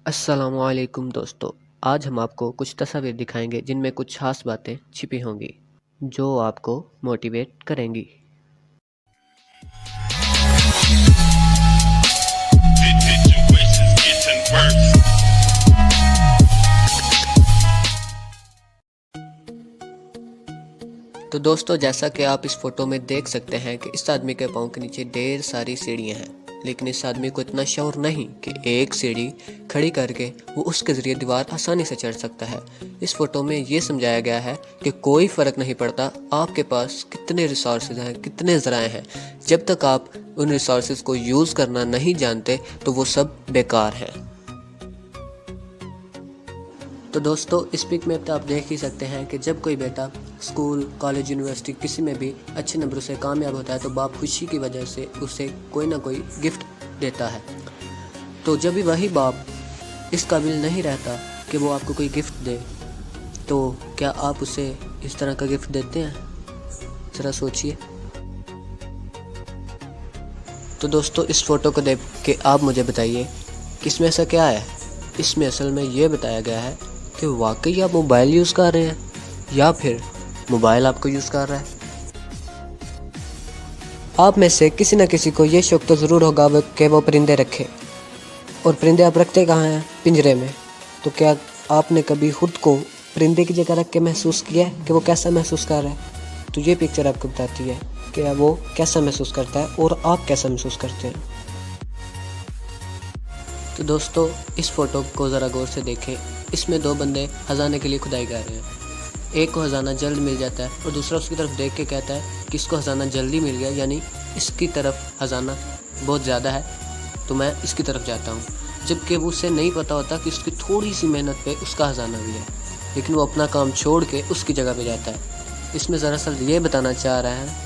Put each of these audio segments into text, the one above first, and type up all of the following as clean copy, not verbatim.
अस्सलामुअलैकुम दोस्तों। आज हम आपको कुछ तस्वीर दिखाएंगे जिनमें कुछ खास बातें छिपी होंगी जो आपको मोटिवेट करेंगी। तो दोस्तों, जैसा कि आप इस फोटो में देख सकते हैं कि इस आदमी के पाँव के नीचे ढेर सारी सीढ़ियां हैं, लेकिन इस आदमी को इतना शौर नहीं कि एक सीढ़ी खड़ी करके वो उसके ज़रिए दीवार आसानी से चढ़ सकता है। इस फोटो में ये समझाया गया है कि कोई फ़र्क नहीं पड़ता आपके पास कितने रिसोर्सेज हैं, कितने ज़राए हैं, जब तक आप उन रिसोर्सेज को यूज़ करना नहीं जानते तो वो सब बेकार हैं। तो दोस्तों, इस पिक में तो आप देख ही सकते हैं कि जब कोई बेटा स्कूल, कॉलेज, यूनिवर्सिटी किसी में भी अच्छे नंबरों से कामयाब होता है तो बाप खुशी की वजह से उसे कोई ना कोई गिफ्ट देता है। तो जब भी वही बाप इस काबिल नहीं रहता कि वो आपको कोई गिफ्ट दे, तो क्या आप उसे इस तरह का गिफ्ट देते हैं? ज़रा सोचिए। तो दोस्तों, इस फ़ोटो को देख के आप मुझे बताइए कि इसमें ऐसा क्या है। इसमें असल में ये बताया गया है कि वाकई आप मोबाइल यूज़ कर रहे हैं या फिर मोबाइल आपको यूज़ कर रहा है। आप में से किसी न किसी को ये शौक तो ज़रूर होगा कि वो परिंदे रखे, और परिंदे आप रखते कहाँ हैं? पिंजरे में। तो क्या आपने कभी खुद को परिंदे की जगह रख के महसूस किया है कि वो कैसा महसूस कर रहा है? तो ये पिक्चर आपको बताती है कि वो कैसा महसूस करता है और आप कैसा महसूस करते हैं। तो दोस्तों, इस फ़ोटो को ज़रा गौर से देखें। इसमें दो बंदे खजाने के लिए खुदाई कर रहे हैं। एक को खजाना जल्द मिल जाता है और दूसरा उसकी तरफ देख के कहता है कि इसको खजाना जल्दी मिल गया, यानी इसकी तरफ खजाना बहुत ज़्यादा है तो मैं इसकी तरफ जाता हूँ। जबकि वो उसे नहीं पता होता कि उसकी थोड़ी सी मेहनत पे उसका खजाना भी है, लेकिन वो अपना काम छोड़ के उसकी जगह पे जाता है। इसमें दरअसल ये बताना चाह रहा है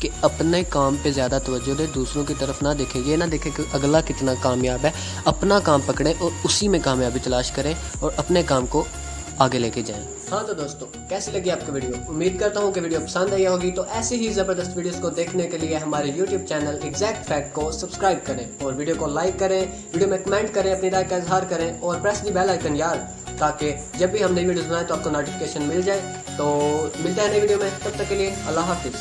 कि अपने काम पे ज़्यादा तवज्जो दे, दूसरों की तरफ ना देखे। ये ना देखे कि अगला कितना कामयाब है, अपना काम पकड़े और उसी में कामयाबी तलाश करें और अपने काम को आगे लेके जाएं। हाँ तो दोस्तों, कैसी लगी आपको वीडियो? उम्मीद करता हूँ कि वीडियो पसंद आई होगी। तो ऐसे ही ज़बरदस्त वीडियोस को देखने के लिए हमारे YouTube चैनल एग्जैक्ट फैक्ट को सब्सक्राइब करें और वीडियो को लाइक करें, वीडियो में कमेंट करें, अपनी राय का इजहार करें और प्रेस द बेल आइकन यार, ताकि जब भी हम नई वीडियोस बनाएं तो आपको नोटिफिकेशन मिल जाए। तो मिलते हैं नई वीडियो में, तब तक के लिए अल्लाह हाफिज़।